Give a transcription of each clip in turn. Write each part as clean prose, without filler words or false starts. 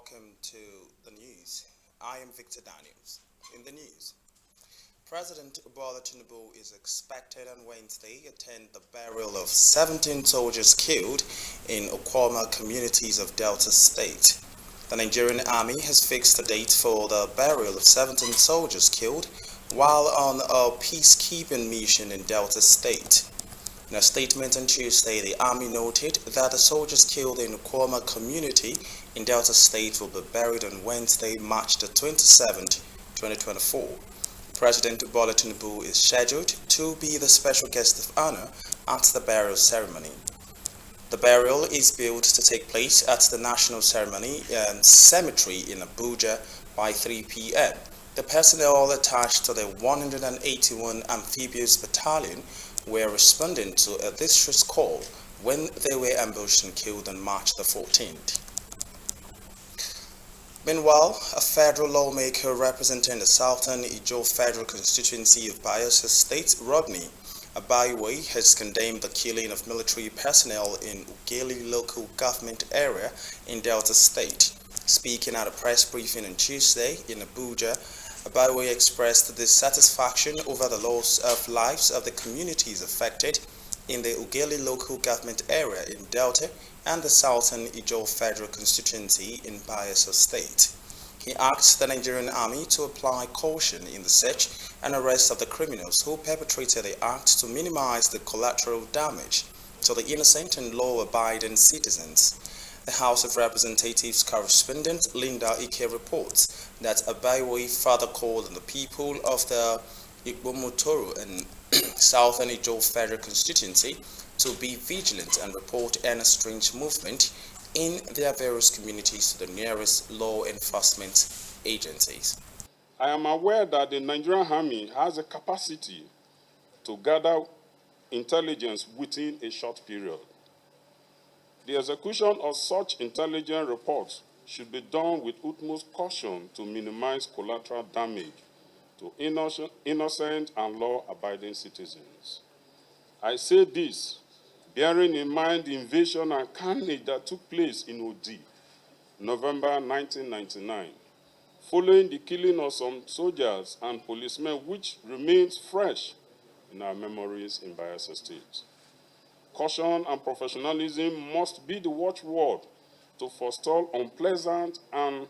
welcome to the news. I am Victor Daniels. In the news, President Bola Tinubu is expected on Wednesday to attend the burial of 17 soldiers killed in Okwama communities of Delta State. The Nigerian Army has fixed a date for the burial of 17 soldiers killed while on a peacekeeping mission in Delta State. In a statement on Tuesday, the Army noted that the soldiers killed in Okwama community in Delta State will be buried on Wednesday, March the 27th, 2024. President Bola Tinubu is scheduled to be the special guest of honor at the burial ceremony. The burial is billed to take place at the National Ceremony and Cemetery in Abuja by 3 p.m. The personnel attached to the 181 Amphibious Battalion were responding to a distress call when they were ambushed and killed on March the 14th. Meanwhile, a federal lawmaker representing the Southern Ijaw Federal Constituency of Bayelsa State, Rodney Abayiwe, has condemned the killing of military personnel in Ughelli local government area in Delta State. Speaking at a press briefing on Tuesday in Abuja, Abayiwe expressed dissatisfaction over the loss of lives of the communities affected in the Ughelli local government area in Delta and the Southern Ijaw Federal Constituency in Bayelsa State. He asked the Nigerian Army to apply caution in the search and arrest of the criminals who perpetrated the act to minimize the collateral damage to the innocent and law-abiding citizens. The House of Representatives correspondent Linda Ike reports that Abayiwe further called on the people of the Igbomotoro and Southern Ijaw Federal Constituency to be vigilant and report any strange movement in their various communities to the nearest law enforcement agencies. I am aware that the Nigerian Army has a capacity to gather intelligence within a short period. The execution of such intelligence reports should be done with utmost caution to minimize collateral damage to innocent and law-abiding citizens. I say this bearing in mind the invasion and carnage that took place in Odi, November 1999, following the killing of some soldiers and policemen, which remains fresh in our memories in Bayelsa State. Caution and professionalism must be the watchword to forestall unpleasant and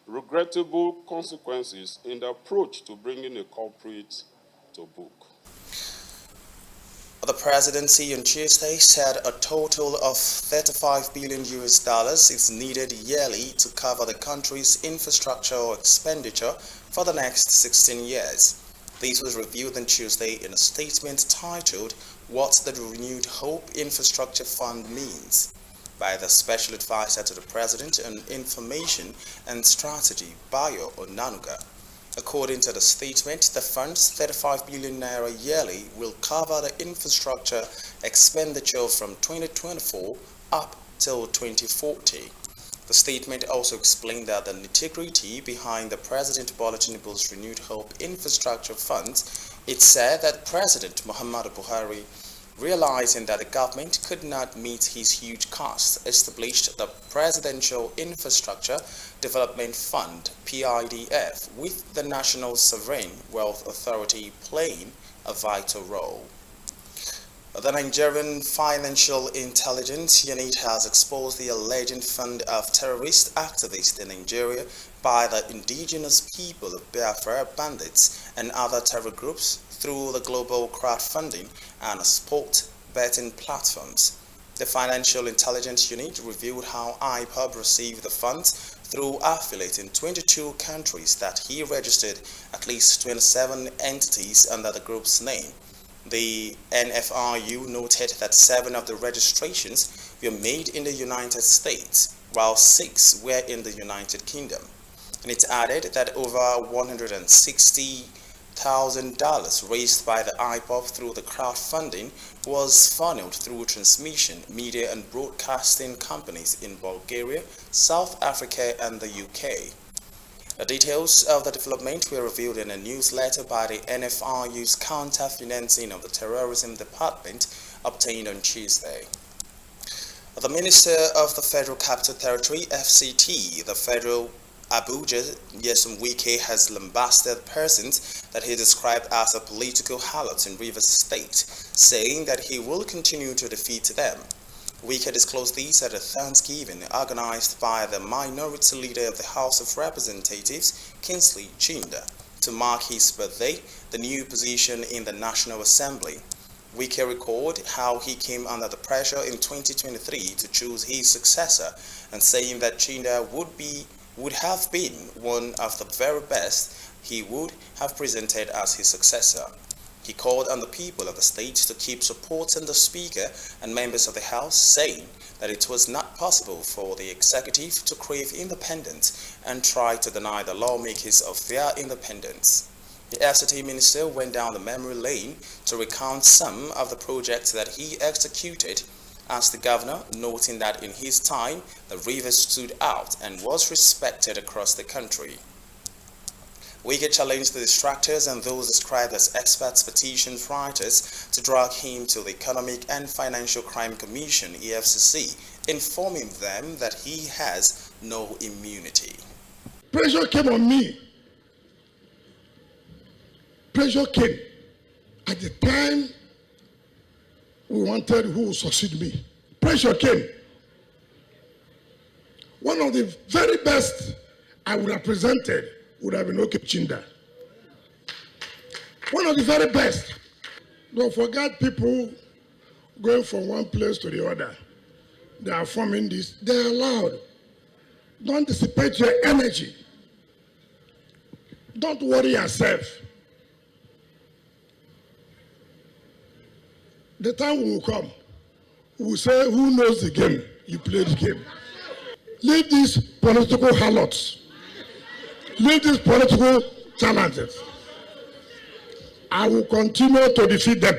regrettable consequences in the approach to bringing a culprit to book. The presidency on Tuesday said a total of $35 billion is needed yearly to cover the country's infrastructure expenditure for the next 16 years. This was revealed on Tuesday in a statement titled "What the Renewed Hope Infrastructure Fund Means" by the Special Advisor to the President on Information and Strategy, Bayo Onanuga. According to the statement, the fund's 35 billion naira yearly will cover the infrastructure expenditure from 2024 up till 2040. The statement also explained that the nitty-gritty behind the President Bola Tinubu's Renewed Hope Infrastructure Funds. It said that President Muhammadu Buhari, realizing that the government could not meet his huge costs, established the Presidential Infrastructure Development Fund (PIDF), with the National Sovereign Wealth Authority playing a vital role. The Nigerian Financial Intelligence Unit has exposed the alleged fund of terrorist activists in Nigeria by the indigenous people of Biafra bandits and other terror groups through the global crowdfunding and sport betting platforms. The Financial Intelligence Unit revealed how IPOB received the funds through affiliates in 22 countries that he registered at least 27 entities under the group's name. The NFRU noted that 7 of the registrations were made in the United States, while 6 were in the United Kingdom. And it added that over $160,000 raised by the IPOB through the crowdfunding was funneled through transmission, media and broadcasting companies in Bulgaria, South Africa and the UK. The details of the development were revealed in a newsletter by the NFRU's Counter-Financing of the Terrorism Department obtained on Tuesday. The Minister of the Federal Capital Territory, FCT, the Federal Abuja, Nyesom Wike, has lambasted persons that he described as a political harlot in Rivers State, saying that he will continue to defeat them. Wike disclosed this at a Thanksgiving organized by the minority leader of the House of Representatives, Kingsley Chinda, to mark his birthday, the new position in the National Assembly. Wike recalled how he came under the pressure in 2023 to choose his successor, and saying that Chinda would have been one of the very best he would have presented as his successor. He called on the people of the state to keep supporting the Speaker and members of the House, saying that it was not possible for the executive to crave independence and try to deny the lawmakers of their independence. The FCT minister went down the memory lane to recount some of the projects that he executed as the governor, noting that in his time, the river stood out and was respected across the country. Wike challenged the distractors and those described as experts petition writers to drag him to the Economic and Financial Crime Commission, EFCC, informing them that he has no immunity. Pressure came on me. Pressure came at the time we wanted who would succeed me. Pressure came. One of the very best I would have presented would have been Chinda. One of the very best. Don't forget people going from one place to the other. They are forming this. They are allowed. Don't dissipate your energy. Don't worry yourself. The time will come, we will say, who knows the game? You play the game. Leave these political harlots. Leave these political challenges. I will continue to defeat them.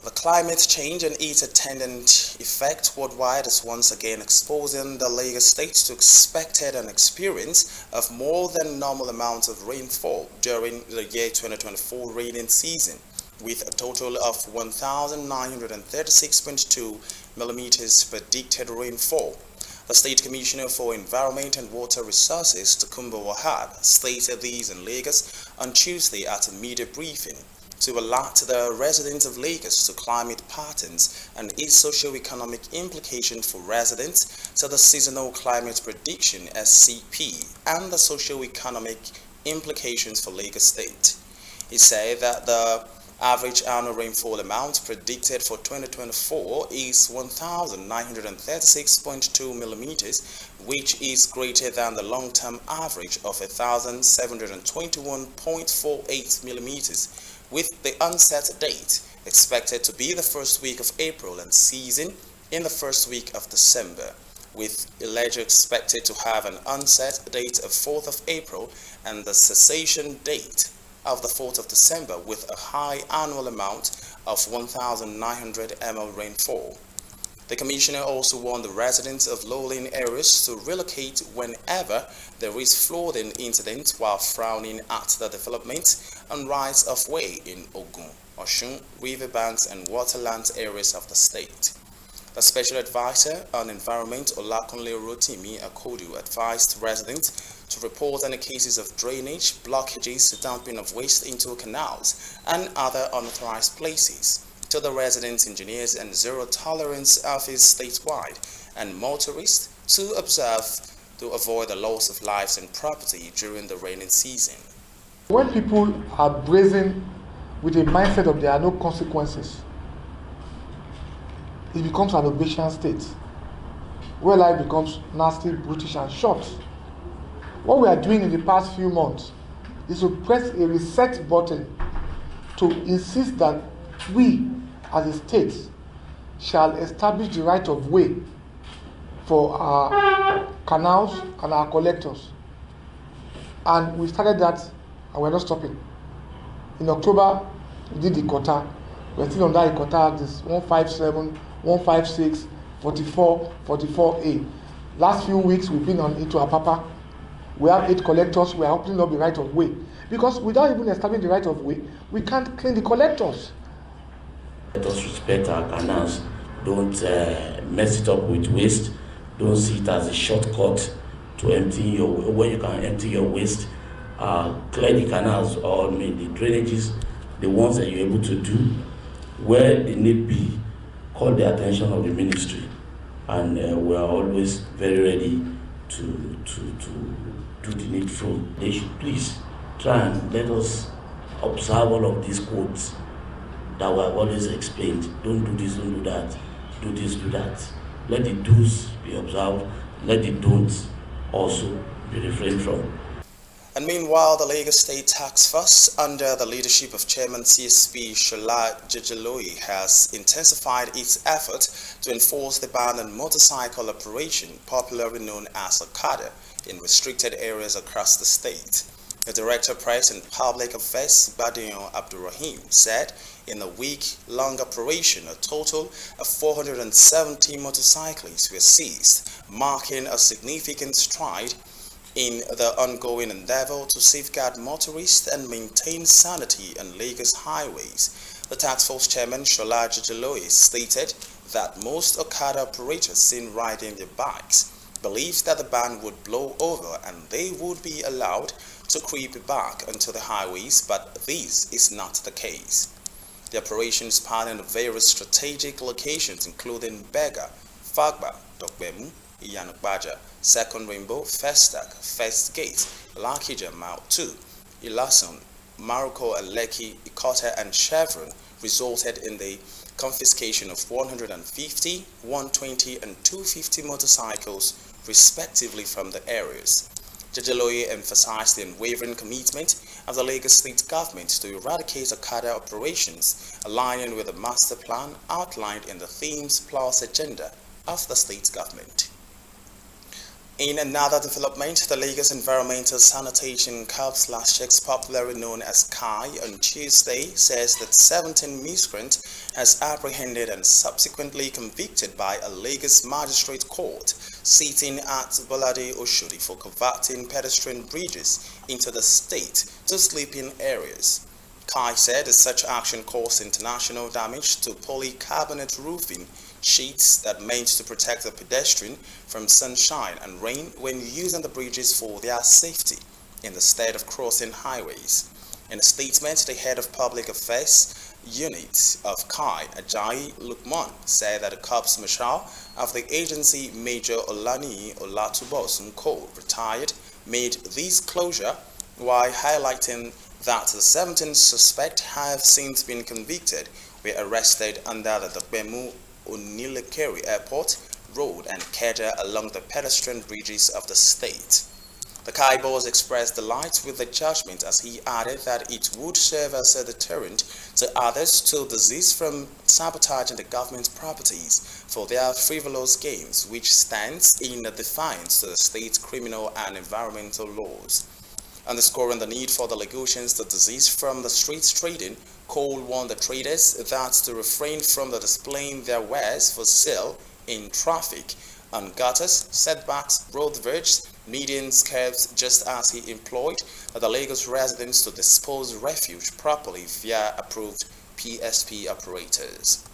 The climate change and its attendant effect worldwide is once again exposing the Lagos state to expected and experience of more than normal amounts of rainfall during the year 2024 rainy season, with a total of 1,936.2 millimeters predicted rainfall. The State Commissioner for Environment and Water Resources, Tokunbo Wahab, stated these in Lagos on Tuesday at a media briefing to alert the residents of Lagos to climate patterns and its socio-economic implications for residents, to the Seasonal Climate Prediction (SCP) and the socio-economic implications for Lagos State. He said that the average annual rainfall amount predicted for 2024 is 1,936.2 millimeters, which is greater than the long-term average of 1,721.48 millimeters, with the onset date expected to be the first week of April and ceasing in the first week of December, with Elijah expected to have an onset date of 4th of April and the cessation date of the 4th of December, with a high annual amount of 1,900 mm rainfall. The Commissioner also warned the residents of low-lying areas to relocate whenever there is flooding incident, while frowning at the development and rights of way in Ogun, Osun, riverbanks and waterlands areas of the state. The Special Advisor on Environment, Olakunle Rotimi Akodu, advised residents to report any cases of drainage, blockages, dumping of waste into canals and other unauthorized places to the Residence Engineers and Zero Tolerance Office statewide, and motorists to observe to avoid the loss of lives and property during the rainy season. When people are brazen with a mindset of there are no consequences, it becomes an obedient state, where life becomes nasty, brutish, and short. What we are doing in the past few months is to press a reset button to insist that we, as a state, shall establish the right of way for our canals and our collectors. And we started that, and we're not stopping. In October, we did the quota. We're still on that quota, this 157, 156, 44, 44A. Last few weeks, we've been on into Apapa. We have 8 collectors. We are opening up the right of way. Because without even establishing the right of way, we can't clean the collectors. Let us respect our canals Don't mess it up with waste. Don't see it as a shortcut to empty your, where you can empty your waste. Clear the canals or the drainages, the ones that you're able to do. Where they need be, call the attention of the ministry, and we are always very ready to do the needful. They should please try and let us observe all of these quotes that we have always explained. Don't do this, don't do that. Do this, do that. Let the do's be observed. Let the don'ts also be refrained from. And meanwhile, the Lagos State Task Force, under the leadership of Chairman CSP Shola Jejeloye, has intensified its effort to enforce the ban on motorcycle operation, popularly known as Okada, in restricted areas across the state. The Director of Press and Public Affairs, Badion Abdurrahim, said in a week-long operation, a total of 470 motorcyclists were seized, marking a significant stride in the ongoing endeavor to safeguard motorists and maintain sanity on Lagos highways. The task force chairman, Shola Jejeloye, stated that most Okada operators seen riding their bikes believed that the ban would blow over and they would be allowed to creep back onto the highways, but this is not the case. The operation spanning various strategic locations including Bega, Fagba, Dokbemu, Iyanukbaja, Second Rainbow, Festac, First Gate, Lakija, Mile 2, Ilasun, Maroko, Lekki, Ikota, and Chevron resulted in the confiscation of 150, 120, and 250 motorcycles, respectively, from the areas. Jejeloye emphasized the unwavering commitment of the Lagos State government to eradicate Okada operations, aligning with the master plan outlined in the Themes Plus agenda of the state government. In another development, the Lagos Environmental Sanitation Corps/Checks, popularly known as KAI, on Tuesday says that 17 miscreants has apprehended and subsequently convicted by a Lagos magistrate court sitting at Bolade Oshodi for converting pedestrian bridges into the state to sleeping areas. KAI said that such action caused international damage to polycarbonate roofing sheets that meant to protect the pedestrian from sunshine and rain when using the bridges for their safety instead of crossing highways. In a statement, the head of public affairs unit of KAI, Ajayi Lukman, said that the Corps Marshal of the agency, Major Olani Olatubosun Cole, retired, made this closure while highlighting that the 17 suspects have since been convicted, were arrested under the Dokbemu Onilekere Airport Road and Keda along the pedestrian bridges of the state. The KAI boss expressed delight with the judgment as he added that it would serve as a deterrent to others to desist from sabotaging the government's properties for their frivolous gains, which stands in defiance to the state's criminal and environmental laws. Underscoring the need for the Lagosians to desist from the street trading, Cole warned the traders that to refrain from the displaying their wares for sale in traffic on gutters, setbacks, road verges, medians, curbs, just as he employed the Lagos residents to dispose refuse properly via approved PSP operators.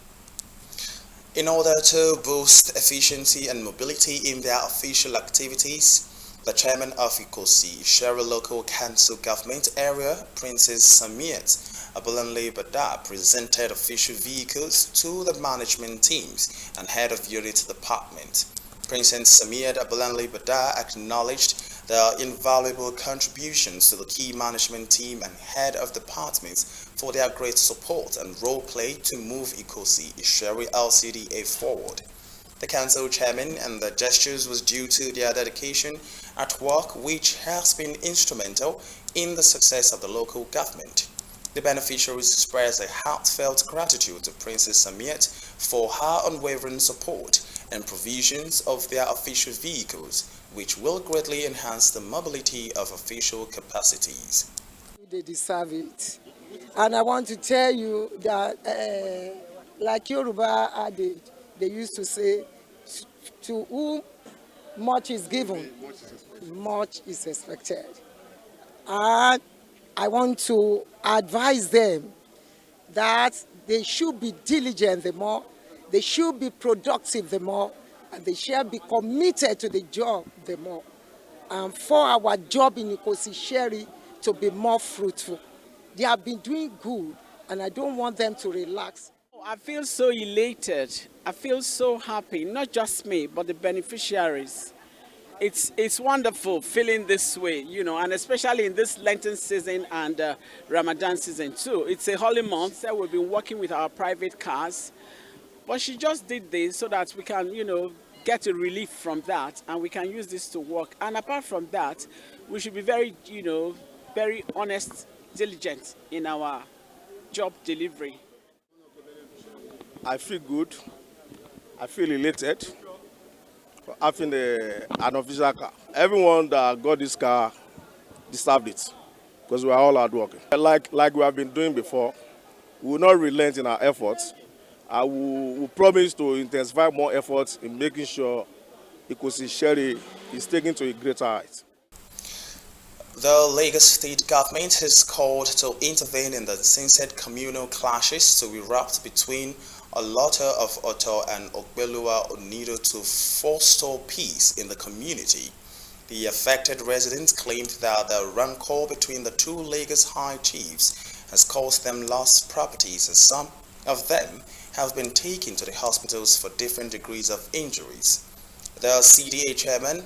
In order to boost efficiency and mobility in their official activities, the chairman of Ikosi, Isheri Local Council Government Area, Princess Samiat Abolanle Bada, presented official vehicles to the management teams and head of unit department. Princess Samiat Abolanle Bada acknowledged the invaluable contributions to the key management team and head of departments for their great support and role play to move Ikosi Isheri LCDA forward. The council chairman and the gestures was due to their dedication at work, which has been instrumental in the success of the local government. The beneficiaries expressed a heartfelt gratitude to Princess Samiat for her unwavering support and provisions of their official vehicles, which will greatly enhance the mobility of official capacities. They deserve it. And I want to tell you that, like Yoruba adage, they used to say, to whom much is given, much is expected. And I want to advise them that they should be diligent. The more They should be productive the more, and they shall be committed to the job the more. And for our job in Ikosi Sherry to be more fruitful. They have been doing good, and I don't want them to relax. I feel so elated. I feel so happy, not just me, but the beneficiaries. It's wonderful feeling this way, you know, and especially in this Lenten season and Ramadan season too. It's a holy month that we've been working with our private cars, but she just did this so that we can, you know, get a relief from that, and we can use this to work. And apart from that, we should be very, you know, very honest, diligent in our job delivery. I feel good. I feel elated for having an official car. Everyone that got this car deserved it because we are all hardworking. Like we have been doing before, we will not relent in our efforts. I will promise to intensify more efforts in making sure Ikosi Sherry is taken to a greater height. The Lagos state government has called to intervene in the censored communal clashes to erupt between Olota of Oto and Ogbeluwa Onido to forestall peace in the community. The affected residents claimed that the rancor between the two Lagos high chiefs has caused them lost properties, and some of them have been taken to the hospitals for different degrees of injuries. The CDA chairman,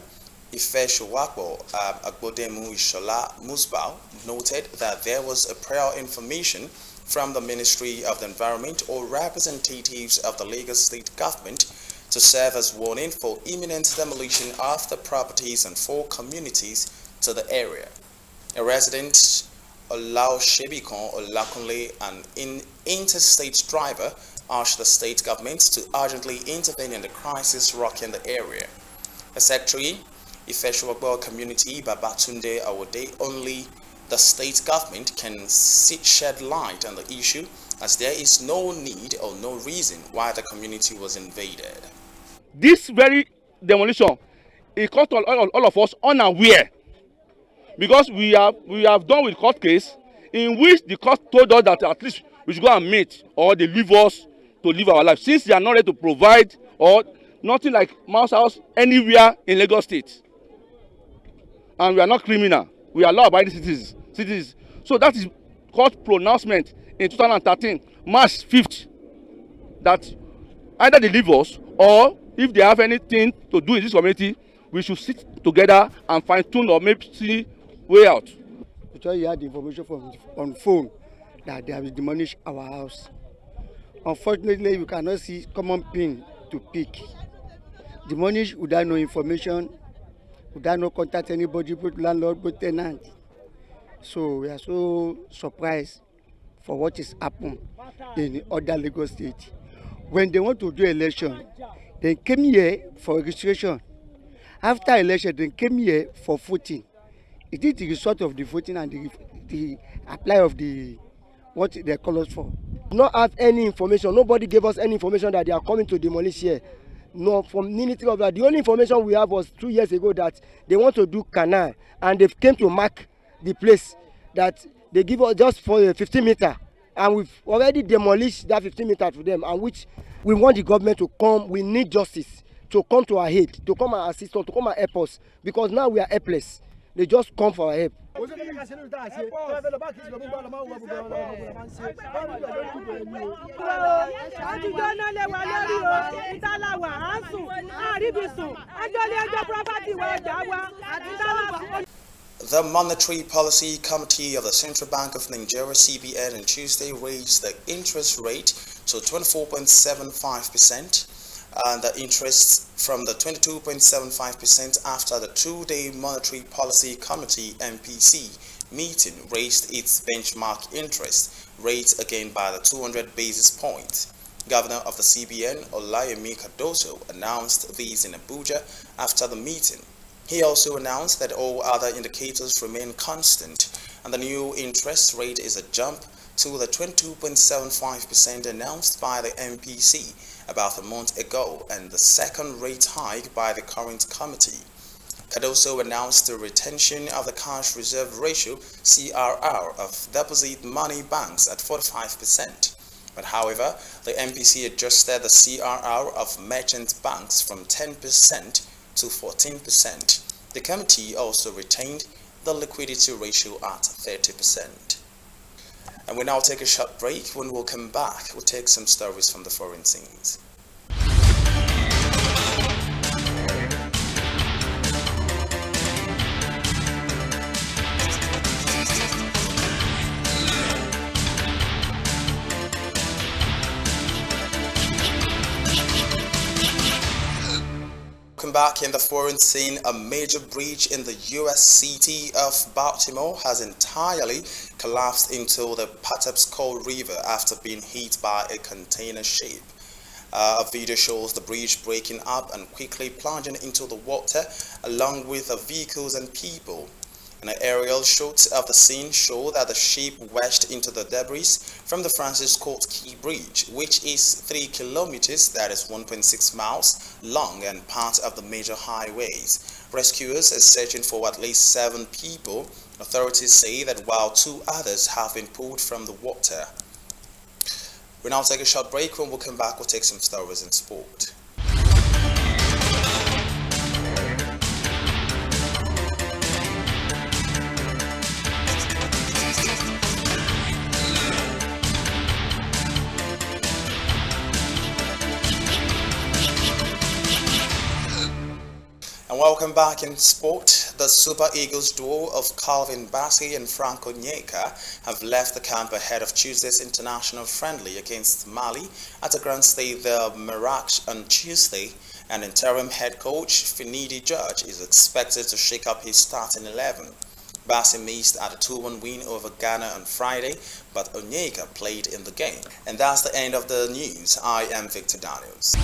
Ifeshuwakbo Agbodemu Ishola Musbau, noted that there was a prior information from the Ministry of the Environment or representatives of the Lagos state government to serve as warning for imminent demolition of the properties and 4 communities to the area. A resident, Olao Shebikon Olakunle, an interstate driver, urged the state government to urgently intervene in the crisis rocking the area. The secretary, Ifeshuwakbo community, Babatunde Awode, only the state government can shed light on the issue, as there is no need or no reason why the community was invaded. This very demolition, it caught all of us unaware, because we have done with court case in which the court told us that at least we should go and meet, or they leave us to live our life, since they are not ready to provide or nothing like mouse house anywhere in Lagos State. And we are not criminal. We are law-abiding citizens. So that is court pronouncement in 2013, March 5th, that either they leave us, or if they have anything to do in this community, we should sit together and fine-tune or maybe see way out. Because you had the information on phone that they have demolished our house. Unfortunately, you cannot see common pin to pick. Demolish without no information, without no contact anybody, both landlord, both tenant. So we are so surprised for what is happened in other Lagos State. When they want to do election, they came here for registration. After election, they came here for voting. It is the result of the voting and the apply of the what they call us for. Not have any information. Nobody gave us any information that they are coming to demolish here. No, from anything of that. The only information we have was 2 years ago that they want to do canal, and they came to mark the place that they give us just for 15 meters, and we've already demolished that 15 meters to them, and which we want the government to come. We need justice to come to our aid, to come and assist us, to come and help us, because now we are helpless. They just come for our help. The Monetary Policy Committee of the Central Bank of Nigeria (CBN) on Tuesday raised the interest rate to 24.75%. And the interest from the 22.75% after the 2-day Monetary Policy Committee MPC meeting raised its benchmark interest rate again by the 200 basis points. Governor of the CBN, Olayemi Cardoso, announced these in Abuja after the meeting. He also announced that all other indicators remain constant, and the new interest rate is a jump to the 22.75% announced by the MPC about a month ago, and the second rate hike by the current committee. Cardoso announced the retention of the cash reserve ratio (CRR) of deposit money banks at 45%. But however, the MPC adjusted the CRR of merchant banks from 10% to 14%. The committee also retained the liquidity ratio at 30%. And we now take a short break. When we'll come back, we'll take some stories from the foreign scenes. Welcome back. In the foreign scene, a major bridge in the U.S. city of Baltimore has entirely collapsed into the Patapsco River after being hit by a container ship. A video shows the bridge breaking up and quickly plunging into the water along with the vehicles and people. An aerial shot of the scene show that the ship wedged into the debris from the Francis Scott Key Bridge, which is 3 kilometers, that is 1.6 miles, long and part of the major highways. Rescuers are searching for at least 7 people. Authorities say that while 2 others have been pulled from the water. We'll now take a short break. When we'll come back, we'll take some stories in sport. And welcome back in sport. The Super Eagles duo of Calvin Bassey and Frank Onyeka have left the camp ahead of Tuesday's international friendly against Mali at the Grand Stade de Mirac on Tuesday, and interim head coach Finidi George is expected to shake up his starting 11. Bassey missed at a 2-1 win over Ghana on Friday, but Onyeka played in the game. And that's the end of the news. I am Victor Daniels.